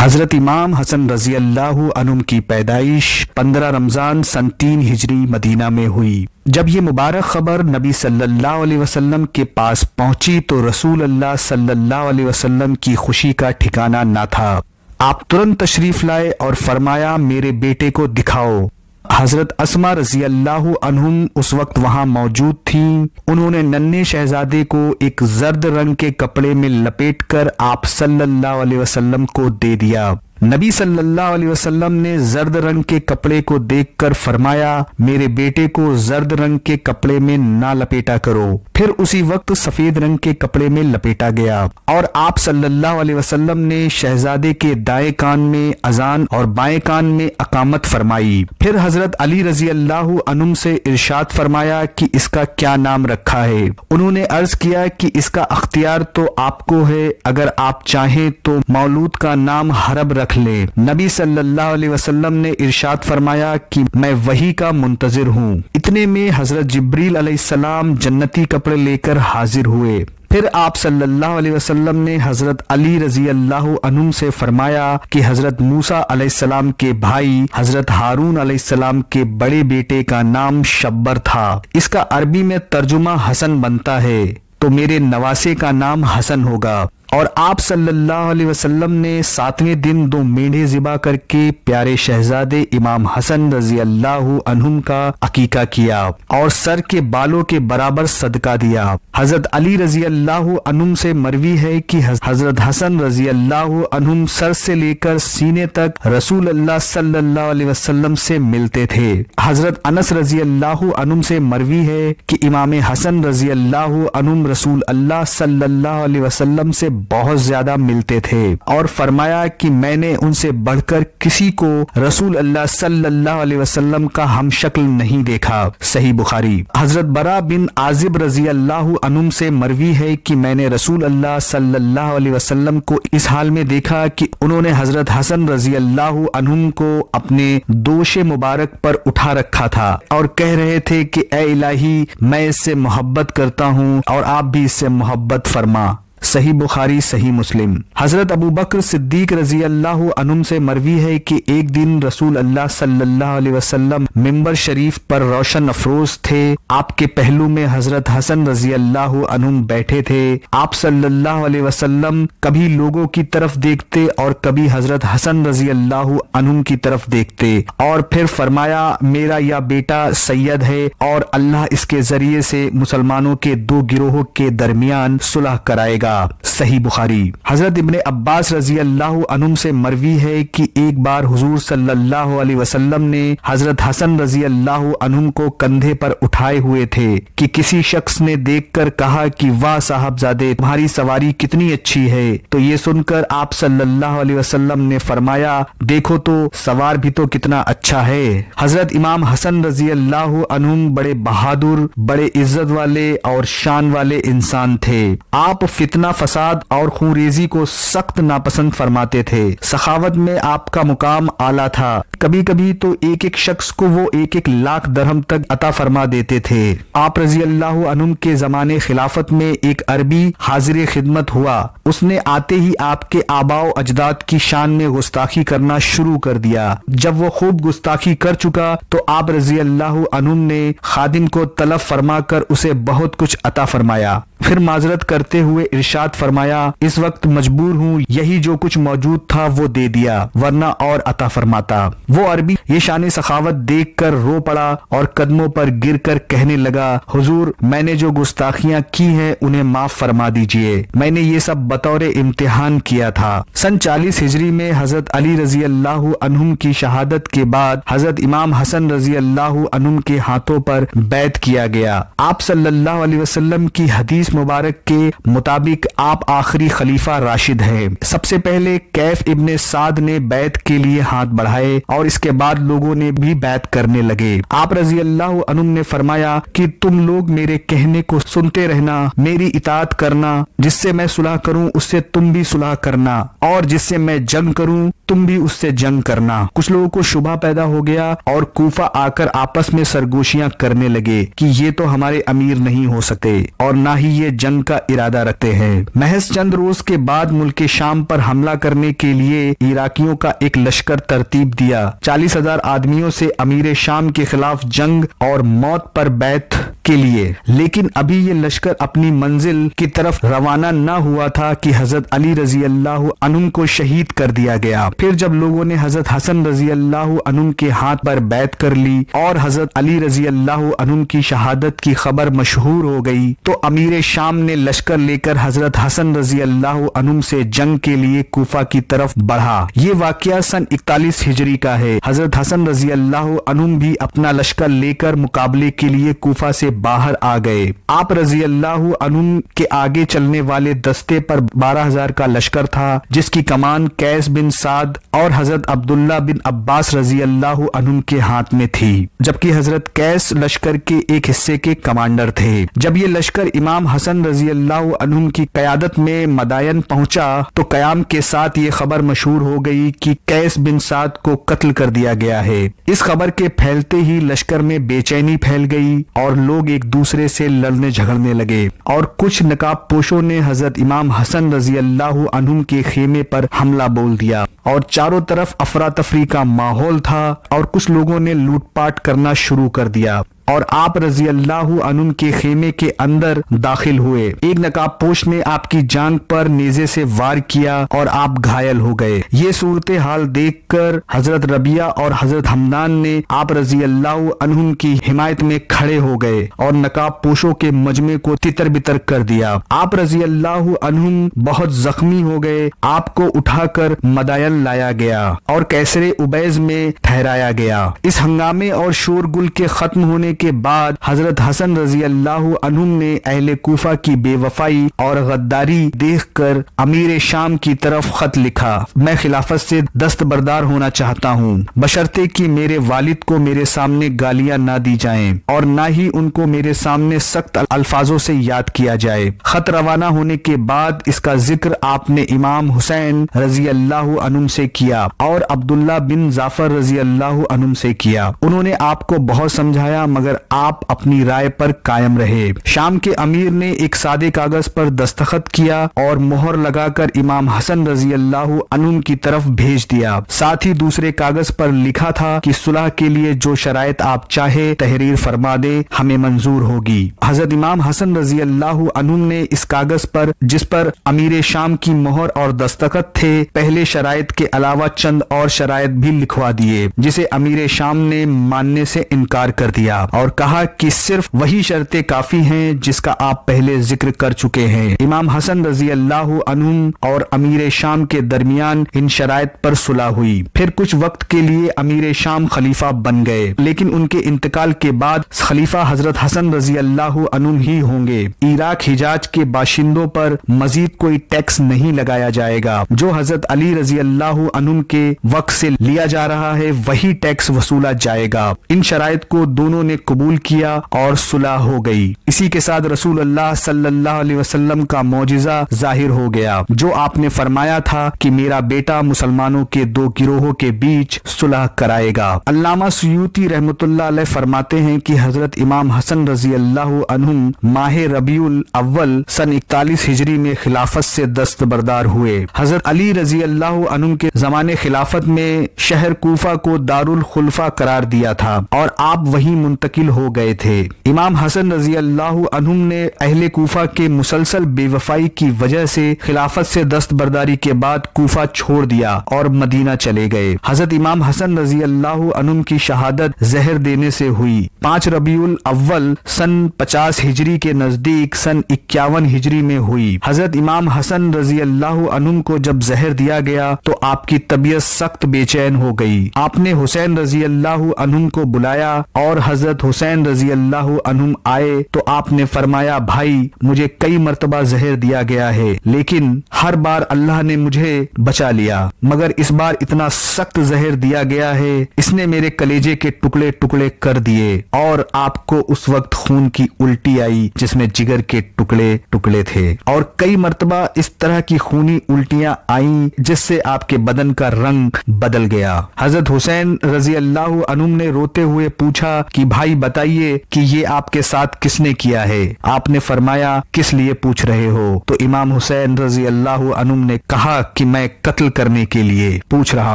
حضرت امام حسن رضی اللہ عنہ کی پیدائش 15 رمضان سن 3 ہجری مدینہ میں ہوئی۔ جب یہ مبارک خبر نبی صلی اللہ علیہ وسلم کے پاس پہنچی تو رسول اللہ صلی اللہ علیہ وسلم کی خوشی کا ٹھکانہ نہ تھا۔ آپ ترنت تشریف لائے اور فرمایا میرے بیٹے کو دکھاؤ۔ حضرت اسما رضی اللہ عنہم اس وقت وہاں موجود تھیں۔ انہوں نے ننھے شہزادے کو ایک زرد رنگ کے کپڑے میں لپیٹ کر آپ صلی اللہ علیہ وسلم کو دے دیا۔ نبی صلی اللہ علیہ وسلم نے زرد رنگ کے کپڑے کو دیکھ کر فرمایا میرے بیٹے کو زرد رنگ کے کپڑے میں نہ لپیٹا کرو۔ پھر اسی وقت سفید رنگ کے کپڑے میں لپیٹا گیا اور آپ صلی اللہ علیہ وسلم نے شہزادے کے دائیں کان میں اذان اور بائیں کان میں اقامت فرمائی۔ پھر حضرت علی رضی اللہ عنہ سے ارشاد فرمایا کہ اس کا کیا نام رکھا ہے؟ انہوں نے عرض کیا کہ اس کا اختیار تو آپ کو ہے، اگر آپ چاہیں تو مولود کا نام حرب رکھ لے۔ نبی صلی اللہ علیہ وسلم نے ارشاد فرمایا کہ میں وحی کا منتظر ہوں۔ اتنے میں حضرت جبریل علیہ السلام جنتی کپڑے لے کر حاضر ہوئے۔ پھر آپ صلی اللہ علیہ وسلم نے حضرت علی رضی اللہ عنہ سے فرمایا کہ حضرت موسیٰ علیہ السلام کے بھائی حضرت ہارون علیہ السلام کے بڑے بیٹے کا نام شبر تھا، اس کا عربی میں ترجمہ حسن بنتا ہے، تو میرے نواسے کا نام حسن ہوگا۔ اور آپ صلی اللہ علیہ وسلم نے 7ویں دن 2 مینڈھے ذبح کر کے پیارے شہزادے امام حسن رضی اللہ عنہم کا عقیقہ کیا اور سر کے بالوں کے برابر صدقہ دیا۔ حضرت علی رضی اللہ عنہم سے مروی ہے کہ حضرت حسن رضی اللہ عنہم سر سے لے کر سینے تک رسول اللہ صلی اللہ علیہ وسلم سے ملتے تھے۔ حضرت انس رضی اللہ عنہم سے مروی ہے کہ امام حسن رضی اللہ عنہم رسول اللہ صلی اللہ علیہ وسلم سے بہت زیادہ ملتے تھے اور فرمایا کہ میں نے ان سے بڑھ کر کسی کو رسول اللہ صلی اللہ علیہ وسلم کا ہم شکل نہیں دیکھا۔ صحیح بخاری۔ حضرت برا بن عازب رضی اللہ عنہ سے مروی ہے کہ میں نے رسول اللہ صلی اللہ علیہ وسلم کو اس حال میں دیکھا کہ انہوں نے حضرت حسن رضی اللہ عنہ کو اپنے دوش مبارک پر اٹھا رکھا تھا اور کہہ رہے تھے کہ اے الہی میں اس سے محبت کرتا ہوں اور آپ بھی اس سے محبت فرما۔ صحیح بخاری صحیح مسلم۔ حضرت ابو بکر صدیق رضی اللہ عنہ سے مروی ہے کہ ایک دن رسول اللہ صلی اللہ علیہ وسلم منبر شریف پر روشن افروز تھے، آپ کے پہلو میں حضرت حسن رضی اللہ عنہ بیٹھے تھے۔ آپ صلی اللہ علیہ وسلم کبھی لوگوں کی طرف دیکھتے اور کبھی حضرت حسن رضی اللہ عنہ کی طرف دیکھتے اور پھر فرمایا میرا یہ بیٹا سید ہے اور اللہ اس کے ذریعے سے مسلمانوں کے 2 گروہوں کے درمیان صلح کرائے گا۔ صحیح بخاری۔ حضرت ابن عباس رضی اللہ عنہ سے مروی ہے کہ ایک بار حضور صلی اللہ علیہ وسلم نے حضرت حسن رضی اللہ عنہ کو کندھے پر اٹھائے ہوئے تھے کہ کسی شخص نے دیکھ کر کہا کہ واہ صاحبزادے تمہاری سواری کتنی اچھی ہے، تو یہ سن کر آپ صلی اللہ علیہ وسلم نے فرمایا دیکھو تو سوار بھی تو کتنا اچھا ہے۔ حضرت امام حسن رضی اللہ عنہ بڑے بہادر، بڑے عزت والے اور شان والے انسان تھے۔ آپ فتنہ فساد اور خونریزی کو سخت ناپسند فرماتے تھے۔ سخاوت میں آپ کا مقام اعلیٰ تھا، کبھی کبھی تو ایک شخص کو وہ 1 لاکھ درہم تک عطا فرما دیتے تھے۔ آپ رضی اللہ عنہ کے زمانے خلافت میں ایک عربی حاضر خدمت ہوا، اس نے آتے ہی آپ کے آباء و اجداد کی شان میں گستاخی کرنا شروع کر دیا۔ جب وہ خوب گستاخی کر چکا تو آپ رضی اللہ عنہ نے خادم کو طلب فرما کر اسے بہت کچھ عطا فرمایا، پھر معذرت کرتے ہوئے ارشاد فرمایا اس وقت مجبور ہوں، یہی جو کچھ موجود تھا وہ دے دیا ورنہ اور عطا فرماتا۔ وہ عربی یہ شان سخاوت دیکھ کر رو پڑا اور قدموں پر گر کر کہنے لگا حضور میں نے جو گستاخیاں کی ہیں انہیں معاف فرما دیجئے، میں نے یہ سب بطور امتحان کیا تھا۔ سن 40 ہجری میں حضرت علی رضی اللہ عنہ کی شہادت کے بعد حضرت امام حسن رضی اللہ عنہ کے ہاتھوں پر بیعت کیا گیا۔ آپ صلی اللہ علیہ وسلم کی حدیث مبارک کے مطابق آپ آخری خلیفہ راشد ہیں۔ سب سے پہلے کیف ابن سعد نے بیعت کے لیے ہاتھ بڑھائے اور اس کے بعد لوگوں نے بھی بیعت کرنے لگے۔ آپ رضی اللہ عنہ نے فرمایا کہ تم لوگ میرے کہنے کو سنتے رہنا، میری اطاعت کرنا، جس سے میں صلح کروں اس سے تم بھی صلح کرنا اور جس سے میں جنگ کروں तुम भी उससे जंग करना। कुछ लोगों को शुबा पैदा हो गया और कूफा आकर आपस में सरगोशियां करने लगे कि ये तो हमारे अमीर नहीं हो सकते और ना ही ये जंग का इरादा रखते हैं। महज चंद रोज के बाद मुल्क शाम पर हमला करने के लिए इराकियों का एक लश्कर तरतीब दिया। 40,000 आदमियों से अमीर शाम के खिलाफ जंग और मौत पर बैत के लिए। लेकिन अभी ये लश्कर अपनी मंजिल की तरफ रवाना न हुआ था कि हजरत अली रजी अल्लाह अन्हुम को शहीद कर दिया गया। फिर जब लोगों ने हजरत हसन रजी अल्लाह अन्हुम के हाथ पर बैत कर ली और हजरत अली रजी अल्लाह अन्हुम की शहादत की खबर मशहूर हो गई, तो अमीर शाम ने लश्कर लेकर हजरत हसन रजी अल्लाह अन्हुम से जंग के लिए कूफा की तरफ बढ़ा। ये वाकया सन 41 हिजरी का है। हजरत हसन रजी अल्लाह अन्हुम भी अपना लश्कर लेकर मुकाबले के लिए कूफा से बाहर आ गए। आप रजी अल्लाह अन्हुम के आगे चलने वाले दस्ते पर 12,000 का लश्कर था, जिसकी कमान कैस बिन साद और हजरत अब्दुल्ला बिन अब्बास रजी अल्लाह अन्हुम के हाथ में थी, जबकि हजरत कैस लश्कर के एक हिस्से के कमांडर थे। जब ये लश्कर इमाम हसन रजी अल्लाह अन्हुम की क़यादत में मदायन पहुंचा तो कयाम के साथ ये खबर मशहूर हो गई कि कैस बिन साद को कत्ल कर दिया गया है। इस खबर के फैलते ही लश्कर में बेचैनी फैल गई और लोग एक दूसरे से लड़ने झगड़ने लगे और कुछ नकाब पोशों ने हजरत इमाम हसन रजी अल्लाह अन्हुम के खेमे पर हमला बोल दिया और चारों तरफ अफरा तफरी का माहौल था और कुछ लोगों ने लूटपाट करना शुरू कर दिया और आप रजी अल्लाह अन्हुम के खेमे के अंदर दाखिल हुए। एक नकाब पोश ने आपकी जांघ पर नेज़े से वार किया और आप घायल हो गए। ये सूरत हाल देखकर हजरत रबिया और हजरत हमदान ने आप रजी अल्लाह अन्हुम की हिमायत में खड़े हो गए और नकाब पोशों के मजमे को तितर बितर कर दिया। आप रजी अल्लाह अन्हुम बहुत जख्मी हो गए। आपको उठाकर मदायन लाया गया और कैसरे उबैज में ठहराया गया। इस हंगामे और शोरगुल के खत्म होने के बाद हजरत हसन रजी अल्लाह अन्हुम ने अहले कूफा की बेवफाई और गद्दारी देखकर अमीर शाम की तरफ खत लिखा। मैं खिलाफत से दस्तबरदार होना चाहता हूँ, बशर्ते कि मेरे वालिद को मेरे सामने गालियां ना दी जाएं और ना ही उनको मेरे सामने सख्त अल्फाजों से याद किया जाए। खत रवाना होने के बाद इसका जिक्र आपने इमाम हुसैन रजी अल्लाह अन्हुम से किया और अब्दुल्ला बिन जाफर रजी अल्लाह अन्हुम से किया। उन्होंने आपको बहुत समझाया मगर आप अपनी राय पर कायम रहे। शाम के अमीर ने एक सादे कागज पर दस्तखत किया और मोहर लगाकर इमाम हसन रजी अल्लाह अन्हुम की तरफ भेज दिया। साथ ही दूसरे कागज पर लिखा था कि सुलह के लिए जो शराइत आप चाहे तहरीर फरमा दे, हमें मंजूर होगी। हजरत इमाम हसन रजी अल्लाह अन्हुम ने इस कागज पर, जिस पर अमीर शाम की मोहर और दस्तखत थे, पहले शराइत के अलावा चंद और शराइत भी लिखवा दिए, जिसे अमीर शाम ने मानने से इनकार कर दिया और कहा कि सिर्फ वही शर्तें काफी हैं जिसका आप पहले जिक्र कर चुके हैं। इमाम हसन रजी अल्लाह अन्हुम और अमीर शाम के दरमियान इन शराइत पर सुलह हुई। फिर कुछ वक्त के लिए अमीर शाम खलीफा बन गए, लेकिन उनके इंतकाल के बाद खलीफा हजरत हसन रजी अल्लाह अन्हुम ही होंगे। इराक हिजाज के बाशिंदों पर मजीद कोई टैक्स नहीं लगाया जाएगा। जो हजरत अली रजी अल्लाह अन्हुम के वक्त से लिया जा रहा है वही टैक्स वसूला जाएगा। इन शराइत को दोनों ने कबूल किया और सुलह हो गई। इसी के साथ रसूल अल्लाह सल्लल्लाहु अलैहि वसल्लम का मौजिजा जाहिर हो गया, जो आपने फरमाया था कि मेरा बेटा मुसलमानों के दो गिरोहों के बीच सुलह कराएगा। अल्लामा सुयूती रहमतुल्लाह अलैह फरमाते हैं कि हजरत इमाम हसन रजी अल्लाह अन्हुम माह रबीउल अव्वल सन 41 हिजरी में खिलाफत से दस्तबरदार हुए। हजरत अली रजी अल्लाह अन्हुम के जमाने खिलाफत में शहर कूफा को दारुल खुलफा करार दिया था और आप वहीं मुंतकिल हो गए थे। इमाम हसन रजी अल्लाह अन्हुम ने अहले कूफा के मुसलसल बेवफाई की वजह से खिलाफत से दस्तबरदारी के बाद कूफा छोड़ दिया और मदीना चले गए। हजरत इमाम हसन रजी अल्लाह अन्हुम की शहादत जहर देने से हुई। 5 रबीउल अव्वल सन 50 हिजरी के नजदीक सन 51 हिजरी में हुई। हजरत इमाम हसन रजी अल्लाह अन्हुम को जब जहर दिया गया तो आपकी तबीयत सख्त बेचैन हो गई। आपने हुसैन रजी अल्लाह अन्हुम को बुलाया और हजरत हजरत हुसैन रजी अल्लाह अन्हुम आए तो आपने फरमाया, भाई मुझे कई मर्तबा जहर दिया गया है, लेकिन हर बार अल्लाह ने मुझे बचा लिया, मगर इस बार इतना सख्त जहर दिया गया है, इसने मेरे कलेजे के टुकड़े टुकड़े कर दिए। और आपको उस वक्त खून की उल्टी आई जिसमें जिगर के टुकड़े टुकड़े थे, और कई मर्तबा इस तरह की खूनी उल्टियां आईं जिससे आपके बदन का रंग बदल गया। हजरत हुसैन रजी अल्लाह अन्हुम ने रोते हुए पूछा कि भाई बताइए कि ये आपके साथ किसने किया है? आपने फरमाया, किस लिए पूछ रहे हो? तो इमाम हुसैन रजी अल्लाह अन्हुम ने कहा कि मैं कत्ल करने के लिए पूछ रहा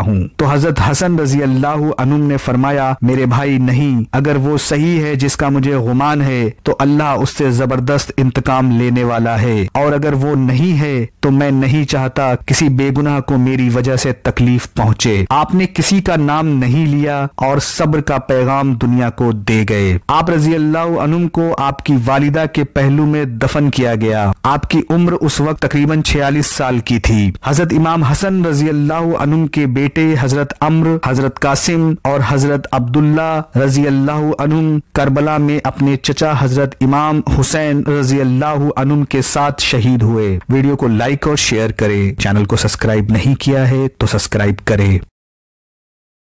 हूँ। तो हजरत हसन रजी अल्लाह अन्हुम ने फरमाया, मेरे भाई नहीं, अगर वो सही है जिसका मुझे गुमान है तो अल्लाह उससे जबरदस्त इंतकाम लेने वाला है, और अगर वो नहीं है तो मैं नहीं चाहता किसी बेगुनाह को मेरी वजह से तकलीफ पहुंचे। आपने किसी का नाम नहीं लिया और सब्र का पैगाम दुनिया को दे गए। आप रजी अल्लाह अन्हुम को आपकी वालिदा के पहलू में दफन किया गया। आपकी उम्र उस वक्त तकरीबन 46 साल की थी। हजरत इमाम हसन रजी अल्लाह अन्हुम के बेटे हजरत अम्र, हजरत कासिम और हजरत अब्दुल्ला रजी अल्लाह अन्हुम करबला में अपने चचा हजरत इमाम हुसैन रजी अल्लाह अन्हुम के साथ शहीद हुए। वीडियो को लाइक और शेयर करें। चैनल को सब्सक्राइब नहीं किया है तो सब्सक्राइब करें।